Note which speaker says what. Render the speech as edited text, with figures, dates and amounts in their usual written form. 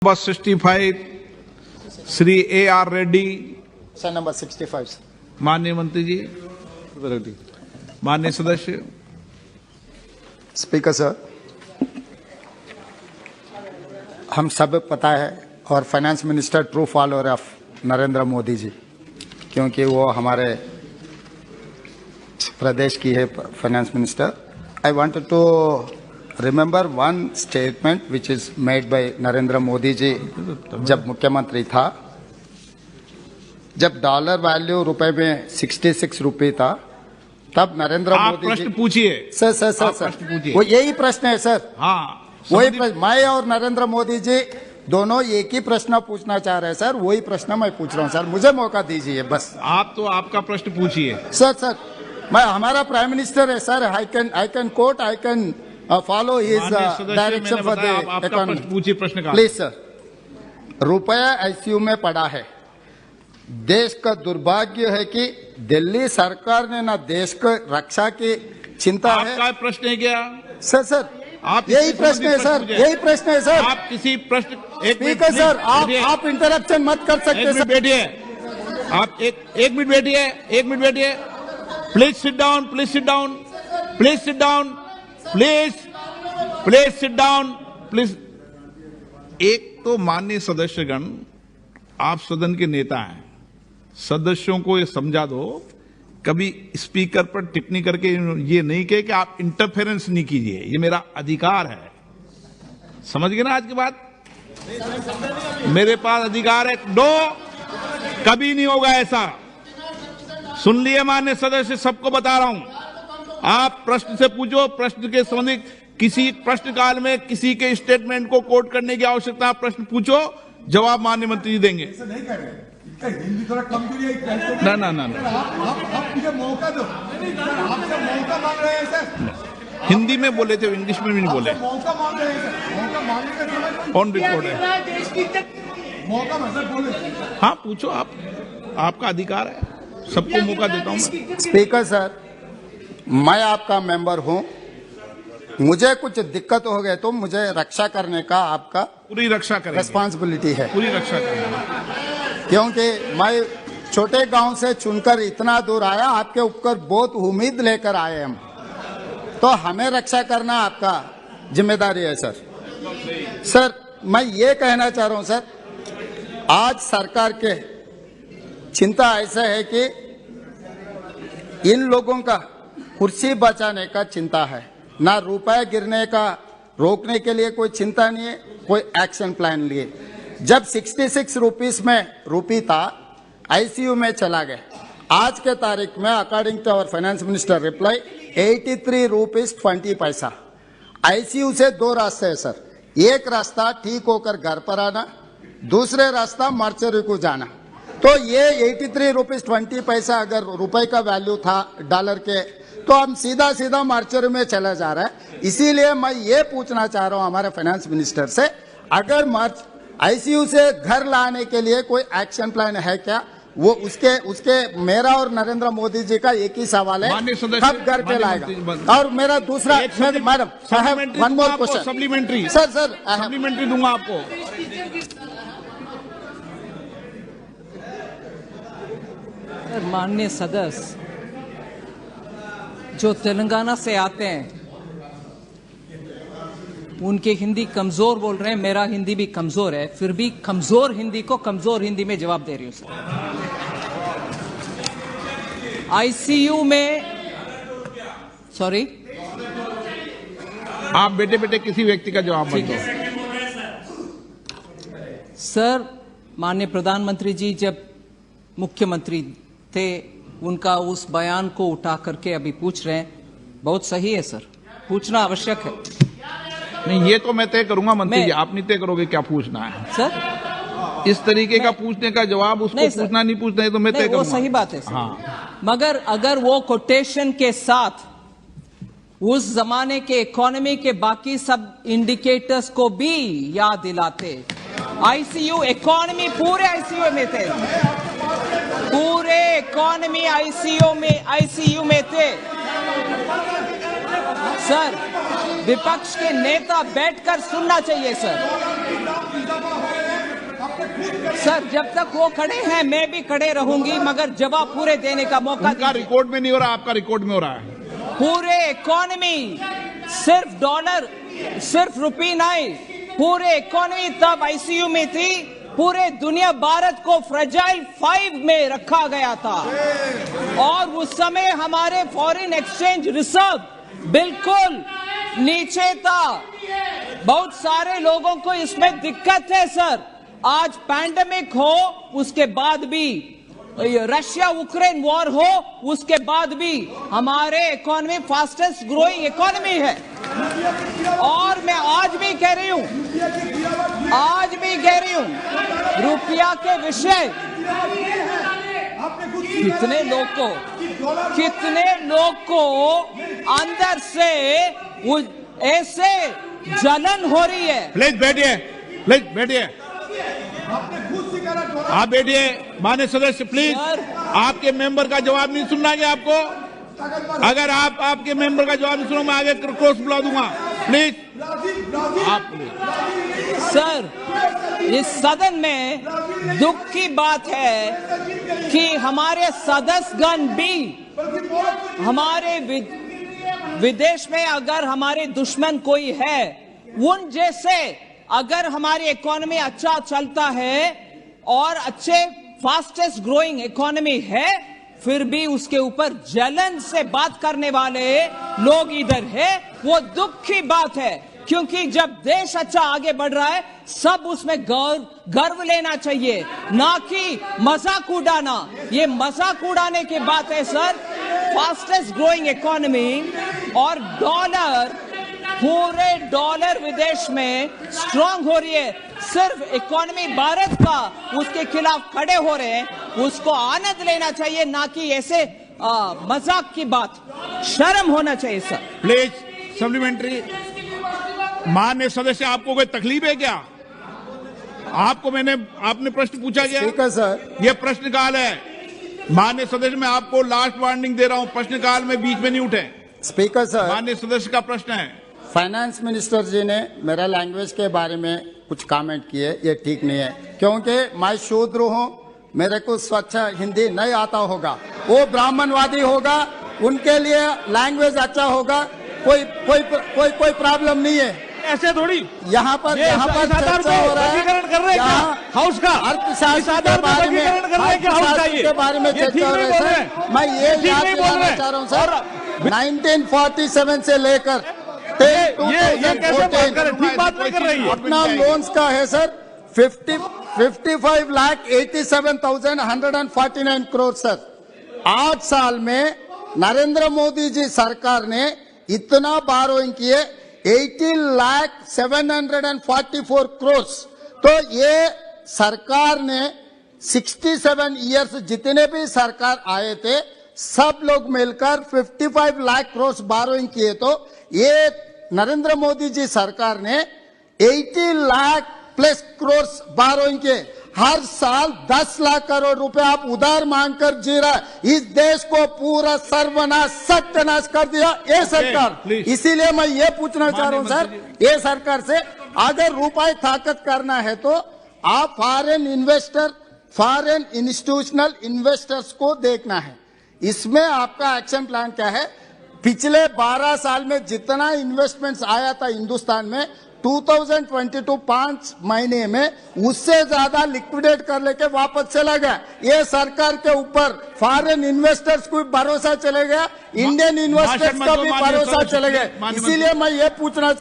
Speaker 1: Number 65 Shri A.R. Reddy.
Speaker 2: Sir number 65।
Speaker 1: माननीय मंत्री जी, माननीय सदस्य।
Speaker 2: स्पीकर सर, हम सब पता है और finance minister true follower of Narendra Modi ji, क्योंकि वो हमारे प्रदेश की है finance minister. I wanted to remember one statement which is made by Narendra Modi ji जब मुख्यमंत्री था, जब डॉलर वैल्यू रुपए में 66 रुपये था, तब नरेंद्र मोदी जी।
Speaker 1: प्रश्न पूछिए
Speaker 2: सर सर सर सर वो यही प्रश्न है सर।
Speaker 1: हाँ,
Speaker 2: वही प्रश्न मैं और नरेंद्र मोदी जी दोनों एक ही प्रश्न पूछना चाह रहे हैं सर। वही प्रश्न मैं पूछ रहा हूँ सर, मुझे मौका दीजिए बस।
Speaker 1: आप तो आपका प्रश्न पूछिए।
Speaker 2: सर मैं हमारा प्राइम मिनिस्टर है sir. I can coat, I can follow his direction for the economy.
Speaker 1: पूछिए प्रश्न का।
Speaker 2: Please sir. रुपया आईसीयू में पड़ा है। देश का दुर्भाग्य है कि दिल्ली सरकार ने ना देश को रक्षा की चिंता है।
Speaker 1: आपका प्रश्न है क्या
Speaker 2: सर
Speaker 1: आप
Speaker 2: यही प्रश्न है सर, यही प्रश्न है सर।
Speaker 1: आप किसी प्रश्न
Speaker 2: स्पीकर सर, आप इंटरप्शन मत कर सकते सर।
Speaker 1: बैठिए, आप एक मिनट बैठिए, एक मिनट बैठिए। Please sit down, please sit down, please sit down, please sit down, please. एक तो माननीय सदस्यगण, आप सदन के नेता हैं, सदस्यों को ये समझा दो, कभी स्पीकर पर टिप्पणी करके ये नहीं कहे कि आप इंटरफेरेंस नहीं कीजिए, ये मेरा अधिकार है। समझ गए ना आज की बात? मेरे पास अधिकार है। कभी नहीं होगा ऐसा। सुन लिए माननीय सदस्य, सबको बता रहा हूं। आप प्रश्न से पूछो, प्रश्न के संबंधित किसी प्रश्न काल में किसी के स्टेटमेंट को कोट करने की आवश्यकता, प्रश्न पूछो, जवाब माननीय मंत्री जी देंगे।
Speaker 3: हिंदी थोड़ा कमजोरी है।
Speaker 1: ना
Speaker 3: आप मुझे मौका दो। आपसे मौका मांग रहे हैं सर।
Speaker 1: हिंदी में बोले थे, इंग्लिश में भी नहीं बोले।
Speaker 3: मौका मांग रहे हैं सर। मौका मांगने का समय
Speaker 1: ऑन रिकॉर्ड है।
Speaker 3: मौका मतलब बोले।
Speaker 1: हाँ पूछो, आपका अधिकार है, सबको मौका देता हूं मैं।
Speaker 2: स्पीकर सर, मैं आपका मेंबर हूं। मुझे कुछ दिक्कत हो गए तो मुझे रक्षा करने का आपका
Speaker 1: पूरी रक्षा करेंगे,
Speaker 2: रिस्पॉन्सिबिलिटी है।
Speaker 1: पूरी रक्षा करेंगे।
Speaker 2: क्योंकि मैं छोटे गांव से चुनकर इतना दूर आया, आपके ऊपर बहुत उम्मीद लेकर आए हम, तो हमें रक्षा करना आपका जिम्मेदारी है सर। सर मैं ये कहना चाह रहा हूं सर, आज सरकार के चिंता ऐसा है कि इन लोगों का कुर्सी बचाने का चिंता है, ना रुपए गिरने का रोकने के लिए कोई चिंता नहीं है, कोई एक्शन प्लान लिए। जब 66 रुपीस में रूपी था, आईसीयू में चला गया। आज के तारीख में according to our finance minister reply 83 rupees 20 पैसा। आईसीयू से दो रास्ते हैं सर। एक रास्ता ठीक होकर घर पर आना, दूसरे रास्ता मार्चरी को जाना। तो ये 83 रुपीस 20 पैसा अगर रुपए का वैल्यू था डॉलर के, तो हम सीधा मार्चरी में चला जा रहा है। इसीलिए मैं ये पूछना चाह रहा हूं हमारे फाइनेंस मिनिस्टर से, अगर आईसीयू से घर लाने के लिए कोई एक्शन प्लान है क्या? वो उसके मेरा और नरेंद्र मोदी जी का एक ही सवाल है, कब घर पे लाएगा? और मेरा दूसरा, madam one more question,
Speaker 1: supplementary
Speaker 2: sir
Speaker 1: supplementary दूंगा आपको।
Speaker 4: माननीय सदस्य जो तेलंगाना से आते हैं, उनकी हिंदी कमजोर बोल रहे हैं, मेरा हिंदी भी कमजोर है, फिर भी कमजोर हिंदी को कमजोर हिंदी में जवाब दे रही हूं सर। आईसीयू में, सॉरी,
Speaker 1: आप बेटे किसी व्यक्ति का जवाब मत दो
Speaker 4: सर। माननीय प्रधानमंत्री जी जब मुख्यमंत्री थे, उनका उस बयान को उठा करके अभी पूछ रहे हैं, बहुत सही है सर, पूछना आवश्यक है।
Speaker 1: नहीं, ये तो मैं तय करूंगा मंत्री जी, आप नहीं तय करोगे क्या पूछना है
Speaker 4: सर।
Speaker 1: इस तरीके का पूछने का जवाब उसको पूछना नहीं पूछना है तो मैं तय करूंगा।
Speaker 4: वो सही बात है सर।
Speaker 1: हाँ,
Speaker 4: मगर अगर वो कोटेशन के साथ उस जमाने के इकोनॉमी के बाकी सब इंडिकेटर्स को भी याद दिलाते, आईसीयू इकोनॉमी पूरे आईसीयू में थे, पूरे इकोनॉमी आईसीयू में थे सर। विपक्ष के नेता बैठकर सुनना चाहिए सर। सर जब तक वो खड़े हैं मैं भी खड़े रहूंगी, मगर जवाब पूरे देने का मौका
Speaker 1: उनका
Speaker 4: दीजिए।
Speaker 1: रिकॉर्ड में नहीं हो रहा, आपका रिकॉर्ड में हो रहा है।
Speaker 4: पूरे इकोनॉमी सिर्फ डॉलर, सिर्फ रुपी नहीं, पूरे इकोनॉमी तब आईसीयू में थी। पूरे दुनिया भारत को फ्रेजाइल 5 में रखा गया था और उस समय हमारे फॉरेन एक्सचेंज रिजर्व बिल्कुल नीचे था। बहुत सारे लोगों को इसमें दिक्कत है सर। आज पैंडेमिक हो, उसके बाद भी रशिया यूक्रेन वॉर हो, उसके बाद भी हमारे इकोनॉमी फास्टेस्ट ग्रोइंग इकोनॉमी है। और मैं आज भी कह रही हूं, रुपया के विषय कितने लोग को अंदर से ऐसे जलन हो रही है।
Speaker 1: प्लीज बैठिए, आप बैठिए। माननीय सदस्य प्लीज, आपके मेंबर का जवाब नहीं सुनना है आपको। अगर आप आपके मेंबर का जवाब नहीं सुनो, मैं आगे क्रॉस बुला दूंगा। प्लीज आप
Speaker 4: सर, इस सदन में दुख की बात है कि हमारे सदस्यगण भी हमारे विदेश में अगर हमारे दुश्मन कोई है, उन जैसे अगर हमारी इकोनॉमी अच्छा चलता है और अच्छे फास्टेस्ट ग्रोइंग इकोनॉमी है, फिर भी उसके ऊपर जलन से बात करने वाले लोग इधर है, वो दुख की बात है। क्योंकि जब देश अच्छा आगे बढ़ रहा है, सब उसमें गर्व लेना चाहिए, ना कि मजाक उड़ाना। ये मजाक उड़ाने की बात है सर। फास्टेस्ट ग्रोइंग इकोनॉमी और डॉलर, पूरे डॉलर विदेश में स्ट्रांग हो रही है। सिर्फ इकोनॉमी भारत का उसके खिलाफ खड़े हो रहे हैं, उसको आनंद लेना चाहिए, ना कि ऐसे मजाक की बात। शर्म होना चाहिए सर।
Speaker 1: Please supplementary. माननीय सदस्य, आपको कोई तकलीफ है क्या? आपने प्रश्न पूछा क्या?
Speaker 2: ठीक है सर।
Speaker 1: ये प्रश्नकाल है। माननीय सदस्य, मैं आपको लास्ट वार्निंग दे रहा हूं, प्रश्नकाल में बीच में नहीं उठे।
Speaker 2: स्पीकर सर,
Speaker 1: माननीय सदस्य का प्रश्न है।
Speaker 2: फाइनेंस मिनिस्टर जी ने मेरा लैंग्वेज के बारे में कुछ कमेंट किए, ये ठीक नहीं है, क्योंकि मैं शूद्र हूँ, मेरे को स्वच्छ हिंदी नहीं आता होगा। वो ब्राह्मणवादी होगा, उनके लिए लैंग्वेज अच्छा होगा, कोई प्रॉब्लम नहीं है।
Speaker 5: ऐसे थोड़ी
Speaker 2: यहाँ पर चर्चा हो रहा है,
Speaker 5: हाउस का
Speaker 2: अर्थशास्त्र के बारे में चर्चा हो रही है। मैं ये याद दिलाना चाह रहा हूँ सर, 1947 से लेकर
Speaker 5: ये कैसे बात कर, ठीक बात नहीं कर रही है।
Speaker 2: अपना लोन्स का है सर 55,87,149 करोड़ सर। 8 साल में नरेंद्र मोदी जी सरकार ने इतना बारोइंग किए 18,744 करोड़। तो ये सरकार ने 67 इयर्स जितने भी सरकार आए थे, सब लोग मिलकर 55 लाख करोड़ बारोइंग किए। तो ये नरेंद्र मोदी जी सरकार ने 80 लाख प्लस करोड़ बारोइंग के हर साल 10 लाख करोड़ रुपए आप उधार मांगकर जी रहा है। इस देश को पूरा सर्वनाश सत्यानाश कर दिया ये सरकार। इसीलिए मैं ये पूछना चाह रहा हूं सर, ये सरकार से अगर रुपए ताकत करना है तो आप foreign investor, foreign institutional investors को देखना है। इसमें आपका एक्शन प्लान क्या है? पिछले 12 साल में जितना इन्वेस्टमेंट्स आया था हिंदुस्तान में, 2022 5 महीने में उससे ज्यादा लिक्विडेट कर लेके वापस चला गया। ये सरकार के ऊपर फॉरेन इन्वेस्टर्स को भरोसा चले गया, इंडियन इन्वेस्टर्स का भी भरोसा चले गया। इसीलिए मैं ये पूछना